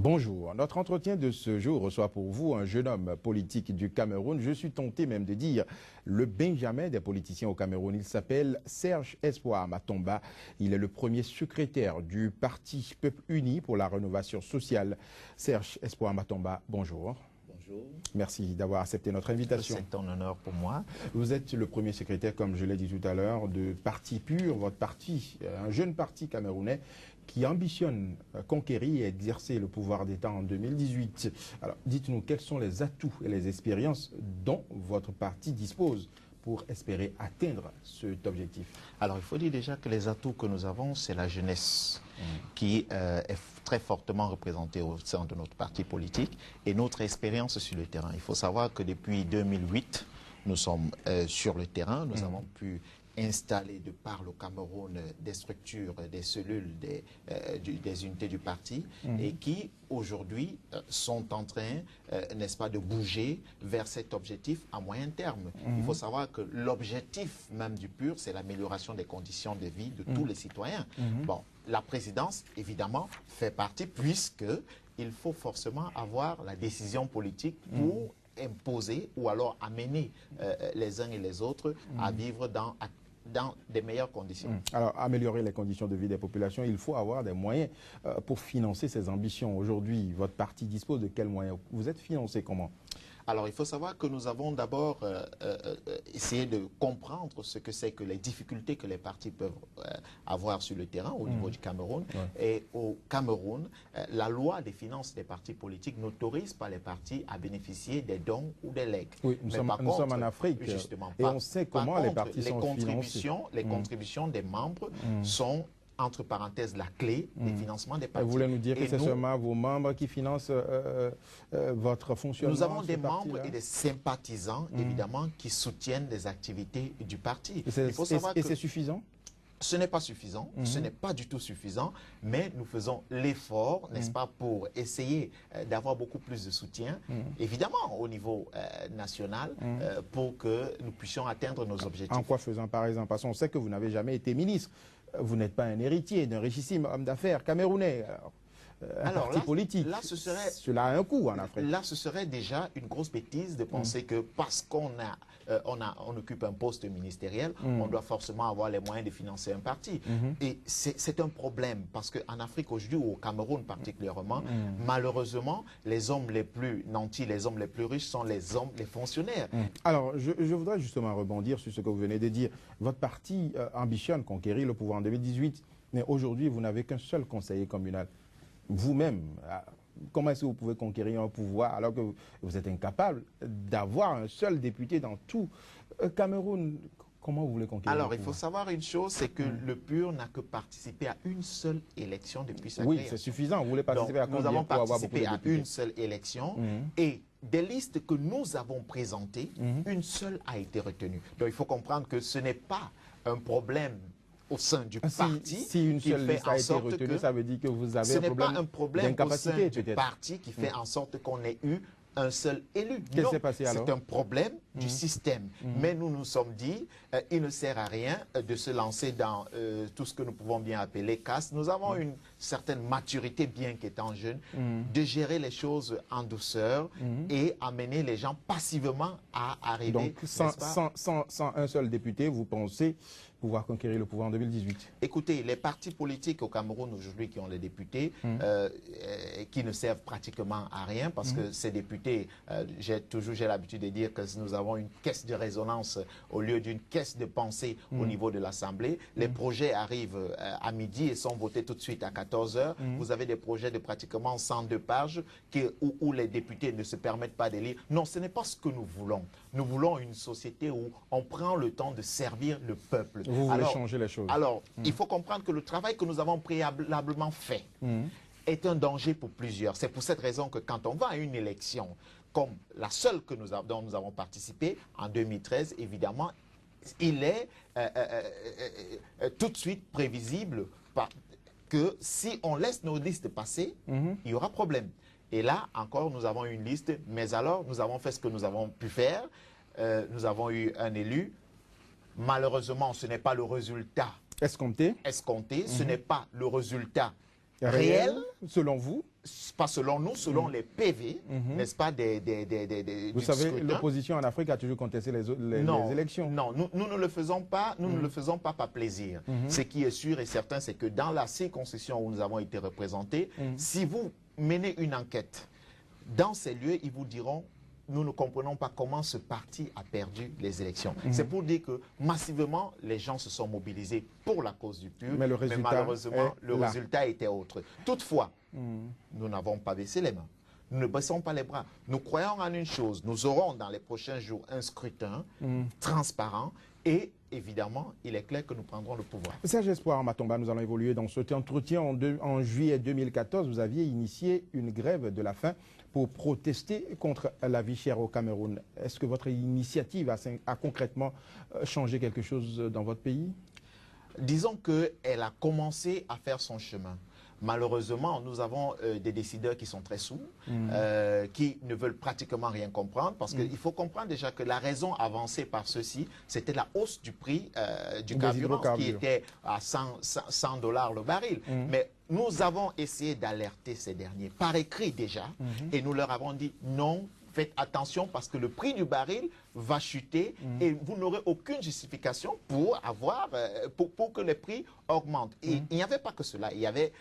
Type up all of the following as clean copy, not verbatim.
Bonjour. Notre entretien de ce jour reçoit pour vous un jeune homme politique du Cameroun. Je suis tenté même de dire le Benjamin des politiciens au Cameroun. Il s'appelle Serge Espoir Matomba. Il est le premier secrétaire du parti Peuple Uni pour la rénovation sociale. Serge Espoir Matomba, bonjour. Bonjour. Merci d'avoir accepté notre invitation. C'est un honneur pour moi. Vous êtes le premier secrétaire, comme je l'ai dit tout à l'heure, de Parti Pur, votre parti, un jeune parti camerounais qui ambitionne conquérir et exercer le pouvoir d'État en 2018. Alors, dites-nous, quels sont les atouts et les expériences dont votre parti dispose pour espérer atteindre cet objectif? Alors, il faut dire déjà que les atouts que nous avons, c'est la jeunesse qui est très fortement représentée au sein de notre parti politique et notre expérience sur le terrain. Il faut savoir que depuis 2008, nous sommes sur le terrain, nous avons pu installer de par le Cameroun des structures, des cellules, des unités du parti et qui aujourd'hui sont en train, n'est-ce pas, de bouger vers cet objectif à moyen terme. Il faut savoir que l'objectif même du PUR, c'est l'amélioration des conditions de vie de tous les citoyens. Bon, la présidence, évidemment, fait partie puisque il faut forcément avoir la décision politique pour imposer ou alors amener les uns et les autres à vivre dans des meilleures conditions. Alors, améliorer les conditions de vie des populations, il faut avoir des moyens pour financer ces ambitions. Aujourd'hui, votre parti dispose de quels moyens? Vous êtes financé comment? Alors, il faut savoir que nous avons d'abord essayé de comprendre ce que c'est que les difficultés que les partis peuvent avoir sur le terrain au niveau du Cameroun. Et au Cameroun, la loi des finances des partis politiques n'autorise pas les partis à bénéficier des dons ou des legs. Oui, nous sommes en Afrique, justement, et on sait comment les partis sont financés. Les contributions des membres sont, entre parenthèses, la clé des financements des partis. Vous voulez nous dire que c'est seulement vos membres qui financent votre fonctionnement? Nous avons des membres et des sympathisants, évidemment, qui soutiennent les activités du parti. Il faut savoir que c'est suffisant? Ce n'est pas suffisant, ce n'est pas du tout suffisant, mais nous faisons l'effort, n'est-ce pas, pour essayer d'avoir beaucoup plus de soutien, évidemment au niveau national, pour que nous puissions atteindre nos objectifs. En quoi faisant par exemple? Parce qu'on sait que vous n'avez jamais été ministre, vous n'êtes pas un héritier d'un richissime homme d'affaires camerounais. Alors, parti politique, cela a un coût en Afrique. Là, ce serait déjà une grosse bêtise de penser que parce qu'on on occupe un poste ministériel, on doit forcément avoir les moyens de financer un parti. Et c'est un problème parce qu'en Afrique aujourd'hui, ou au Cameroun particulièrement, malheureusement, les hommes les plus nantis, les hommes les plus riches sont les fonctionnaires. Alors, je voudrais justement rebondir sur ce que vous venez de dire. Votre parti ambitionne conquérir le pouvoir en 2018, mais aujourd'hui, vous n'avez qu'un seul conseiller communal. Vous-même, comment est-ce que vous pouvez conquérir un pouvoir alors que vous êtes incapable d'avoir un seul député dans tout Cameroun? Comment vous voulez conquérir? Alors, il faut savoir une chose, c'est que le PUR n'a que participé à une seule élection depuis sa création. Oui, c'est suffisant. Vous voulez participer à combien? Nous avons participé à une seule élection et des listes que nous avons présentées, une seule a été retenue. Donc, il faut comprendre que ce n'est pas un problème au sein du parti si une seule liste a été retenue, ça veut dire que vous avez un problème d'incapacité. Ce n'est pas un problème au sein du parti qui fait en sorte qu'on ait eu un seul élu. Qu'est-ce qui s'est passé alors? C'est un problème du système. Mais nous nous sommes dit, il ne sert à rien de se lancer dans tout ce que nous pouvons bien appeler casse. Nous avons une certaine maturité, bien qu'étant jeune, de gérer les choses en douceur et amener les gens passivement à arriver. Donc, sans un seul député, vous pensez pouvoir conquérir le pouvoir en 2018? Écoutez, les partis politiques au Cameroun aujourd'hui qui ont les députés, qui ne servent pratiquement à rien parce que ces députés, j'ai l'habitude de dire que nous avons une caisse de résonance au lieu d'une caisse de pensée au niveau de l'Assemblée. Les projets arrivent à midi et sont votés tout de suite à 14 h. Vous avez des projets de pratiquement 102 pages où les députés ne se permettent pas de lire. Non, ce n'est pas ce que nous voulons. Nous voulons une société où on prend le temps de servir le peuple. Vous voulez changer les choses. Alors, il faut comprendre que le travail que nous avons préalablement fait est un danger pour plusieurs. C'est pour cette raison que quand on va à une élection, comme la seule dont nous avons participé en 2013, évidemment, il est tout de suite prévisible que si on laisse nos listes passer, il y aura problème. Et là, encore, nous avons une liste, mais alors, nous avons fait ce que nous avons pu faire. Nous avons eu un élu. Malheureusement, ce n'est pas le résultat escompté. Ce n'est pas le résultat réelles, selon vous? Pas selon nous, selon les PV, n'est-ce pas, Vous savez, l'opposition en Afrique a toujours contesté les élections. Non, nous ne le faisons pas, nous ne le faisons pas par plaisir. Ce qui est sûr et certain, c'est que dans la circonscription où nous avons été représentés, si vous menez une enquête dans ces lieux, ils vous diront: nous ne comprenons pas comment ce parti a perdu les élections. C'est pour dire que massivement, les gens se sont mobilisés pour la cause du PUR, mais malheureusement, le résultat était autre. Toutefois, nous n'avons pas baissé les mains. Nous ne baissons pas les bras. Nous croyons en une chose: nous aurons dans les prochains jours un scrutin transparent et évidemment, il est clair que nous prendrons le pouvoir. Serge Espoir Matomba, nous allons évoluer dans cet entretien. En juillet 2014, vous aviez initié une grève de la faim pour protester contre la vie chère au Cameroun. Est-ce que votre initiative a concrètement changé quelque chose dans votre pays? Disons qu'elle a commencé à faire son chemin. Malheureusement, nous avons des décideurs qui sont très sourds, qui ne veulent pratiquement rien comprendre, parce qu'il faut comprendre déjà que la raison avancée par ceux-ci, c'était la hausse du prix du carburant, qui était à 100 $ le baril. Mais nous avons essayé d'alerter ces derniers, par écrit déjà, et nous leur avons dit: non, faites attention parce que le prix du baril va chuter et vous n'aurez aucune justification pour que les prix augmentent. Et il n'y avait pas que cela, il y avait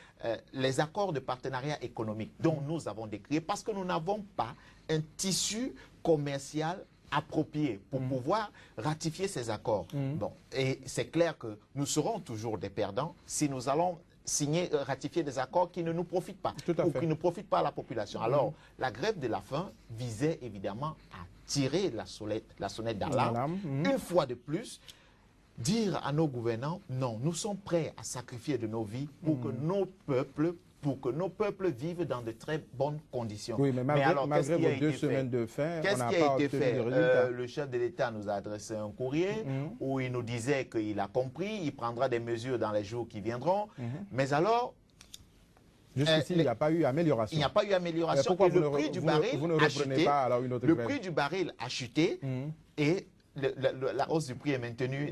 les accords de partenariat économique dont nous avons décrié, parce que nous n'avons pas un tissu commercial approprié pour pouvoir ratifier ces accords. Bon, et c'est clair que nous serons toujours des perdants si nous allons ratifier des accords qui ne nous profitent pas, ou qui ne profitent pas à la population. Alors, la grève de la faim visait évidemment à tirer la sonnette d'alarme, une fois de plus, dire à nos gouvernants: non, nous sommes prêts à sacrifier de nos vies pour que nos peuples vivent dans de très bonnes conditions. Oui, mais malgré vos 2 semaines de faim, qu'est-ce qui a été fait? Le chef de l'État nous a adressé un courrier où il nous disait qu'il a compris, il prendra des mesures dans les jours qui viendront. Mais alors, jusqu'ici, il n'y a pas eu amélioration. Il n'y a pas eu amélioration. Pourquoi le prix du baril a chuté. Le prix du baril a chuté et la hausse du prix est maintenue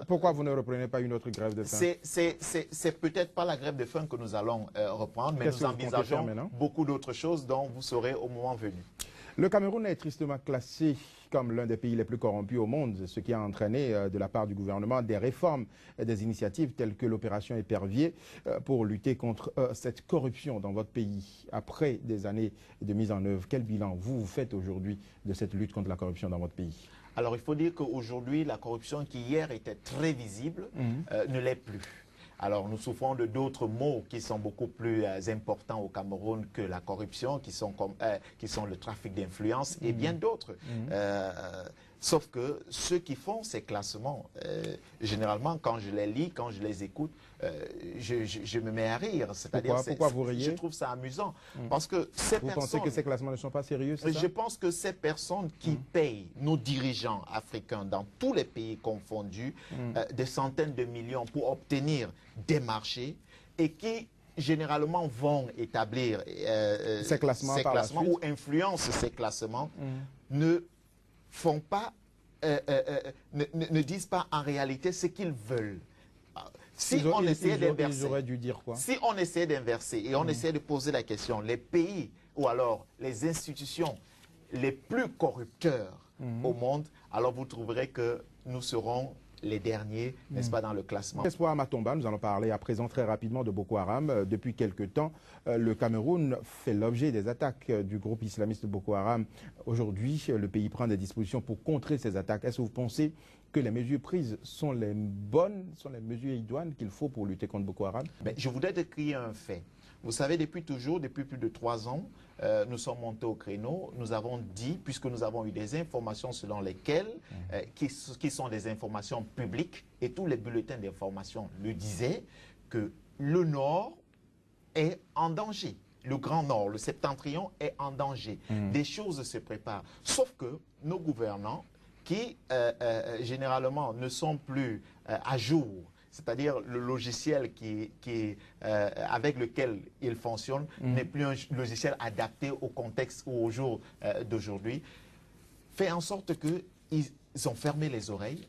Pourquoi vous ne reprenez pas une autre grève de faim? C'est peut-être pas la grève de faim que nous allons reprendre, mais nous envisageons beaucoup d'autres choses dont vous saurez au moment venu. Le Cameroun est tristement classé comme l'un des pays les plus corrompus au monde, ce qui a entraîné de la part du gouvernement des réformes et des initiatives telles que l'opération Épervier pour lutter contre cette corruption dans votre pays. Après des années de mise en œuvre, quel bilan vous faites aujourd'hui de cette lutte contre la corruption dans votre pays? Alors, il faut dire qu'aujourd'hui, la corruption qui hier était très visible ne l'est plus. Alors, nous souffrons de d'autres maux qui sont beaucoup plus importants au Cameroun que la corruption, qui sont le trafic d'influence et bien d'autres. Sauf que ceux qui font ces classements, généralement, quand je les lis, quand je les écoute, je me mets à rire. Pourquoi vous riez? Je trouve ça amusant. Parce que vous pensez que ces classements ne sont pas sérieux? Je pense que ces personnes qui payent nos dirigeants africains dans tous les pays confondus des centaines de millions pour obtenir des marchés et qui généralement vont établir ces classements ou influencent ces classements, ne font pas, ne disent pas en réalité ce qu'ils veulent. Si on essayait d'inverser et on essayait de poser la question, les pays ou alors les institutions les plus corrupteurs au monde, alors vous trouverez que nous serons les derniers, n'est-ce pas, dans le classement. Espoir Matomba, nous allons parler à présent très rapidement de Boko Haram. Depuis quelque temps, le Cameroun fait l'objet des attaques du groupe islamiste Boko Haram. Aujourd'hui, le pays prend des dispositions pour contrer ces attaques. Est-ce que vous pensez que les mesures prises sont les bonnes, sont les mesures idoines qu'il faut pour lutter contre Boko Haram? Mais je voudrais décrire un fait. Vous savez, depuis toujours, depuis plus de 3 ans, nous sommes montés au créneau. Nous avons dit, puisque nous avons eu des informations selon lesquelles, qui sont des informations publiques, et tous les bulletins d'information le disaient, que le Nord est en danger. Le Grand Nord, le septentrion est en danger. Des choses se préparent. Sauf que nos gouvernants, qui généralement ne sont plus à jour, c'est-à-dire le logiciel avec lequel ils fonctionnent n'est plus un logiciel adapté au contexte ou au jour d'aujourd'hui, fait en sorte qu'ils ont fermé les oreilles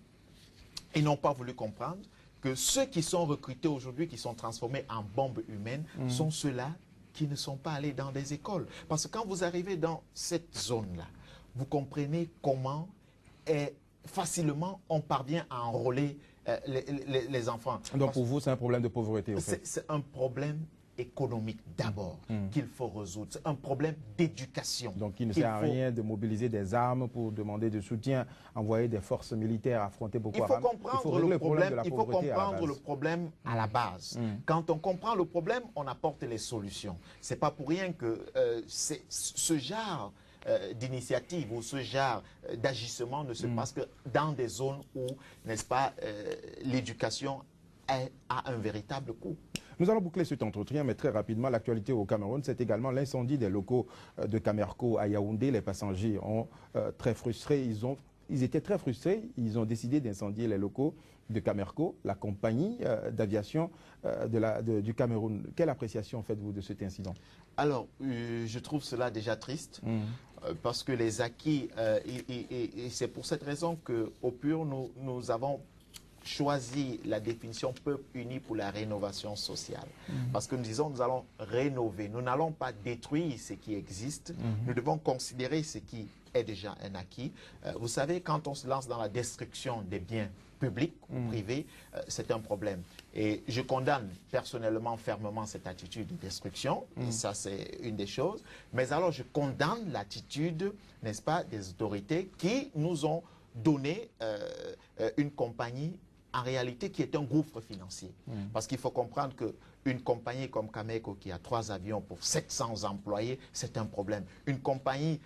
et n'ont pas voulu comprendre que ceux qui sont recrutés aujourd'hui, qui sont transformés en bombes humaines, sont ceux-là qui ne sont pas allés dans des écoles. Parce que quand vous arrivez dans cette zone-là, vous comprenez comment facilement on parvient à enrôler les enfants. Donc pour vous, c'est un problème de pauvreté, en fait. C'est un problème économique d'abord qu'il faut résoudre. C'est un problème d'éducation. Donc il ne sert à rien de mobiliser des armes pour demander de soutien, envoyer des forces militaires affronter Boko Haram. Il faut comprendre le problème à la base. Quand on comprend le problème, on apporte les solutions. C'est pas pour rien que ce genre d'initiative ou ce genre d'agissement ne se passe que dans des zones où, n'est-ce pas, l'éducation a un véritable coût. Nous allons boucler cet entretien, mais très rapidement, l'actualité au Cameroun, c'est également l'incendie des locaux de Camerco à Yaoundé. Les passagers ont très frustrés, ils étaient très frustrés, ils ont décidé d'incendier les locaux de Camerco, la compagnie d'aviation du Cameroun. Quelle appréciation faites-vous de cet incident? Alors, je trouve cela déjà triste, parce que les acquis, et c'est pour cette raison qu'au PUR, nous avons choisi la définition peuple uni pour la rénovation sociale. Parce que nous disons, nous allons rénover. Nous n'allons pas détruire ce qui existe. Nous devons considérer ce qui est déjà un acquis. Vous savez, quand on se lance dans la destruction des biens publics ou privés, c'est un problème. Et je condamne personnellement fermement cette attitude de destruction. Et ça, c'est une des choses. Mais alors, je condamne l'attitude, n'est-ce pas, des autorités qui nous ont donné une compagnie en réalité qui est un gouffre financier. Parce qu'il faut comprendre qu'une compagnie comme Cameco qui a 3 avions pour 700 employés, c'est un problème. Une compagnie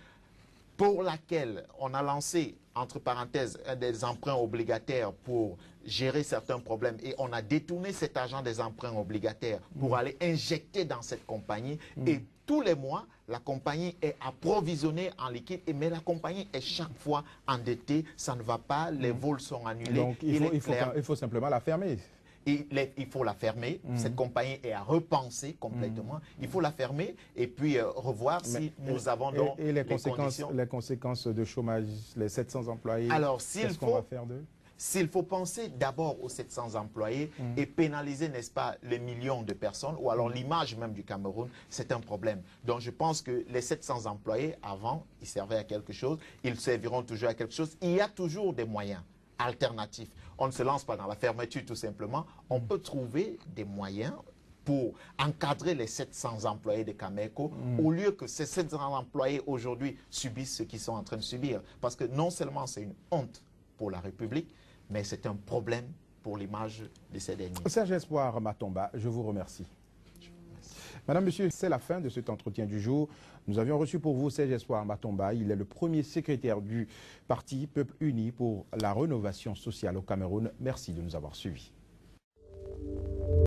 pour laquelle on a lancé, entre parenthèses, des emprunts obligataires pour gérer certains problèmes et on a détourné cet argent des emprunts obligataires pour aller injecter dans cette compagnie et tous les mois, la compagnie est approvisionnée en liquide, mais la compagnie est chaque fois endettée, ça ne va pas, les vols sont annulés. Donc il faut simplement la fermer. Il faut la fermer, cette compagnie est à repenser complètement, il faut la fermer et puis revoir si nous avons donc les conséquences de chômage, les 700 employés, alors qu'est-ce qu'on va faire d'eux? S'il faut penser d'abord aux 700 employés et pénaliser, n'est-ce pas, les millions de personnes, ou alors l'image même du Cameroun, c'est un problème. Donc je pense que les 700 employés, avant, ils servaient à quelque chose, ils serviront toujours à quelque chose. Il y a toujours des moyens alternatifs. On ne se lance pas dans la fermeture tout simplement. On peut trouver des moyens pour encadrer les 700 employés de Cameco, au lieu que ces 700 employés aujourd'hui subissent ce qu'ils sont en train de subir. Parce que non seulement c'est une honte pour la République, mais c'est un problème pour l'image de ces derniers. Serge Espoir Matomba, je vous remercie. Madame, Monsieur, c'est la fin de cet entretien du jour. Nous avions reçu pour vous Serge Espoir Matomba. Il est le premier secrétaire du parti Peuple Uni pour la rénovation sociale au Cameroun. Merci de nous avoir suivis.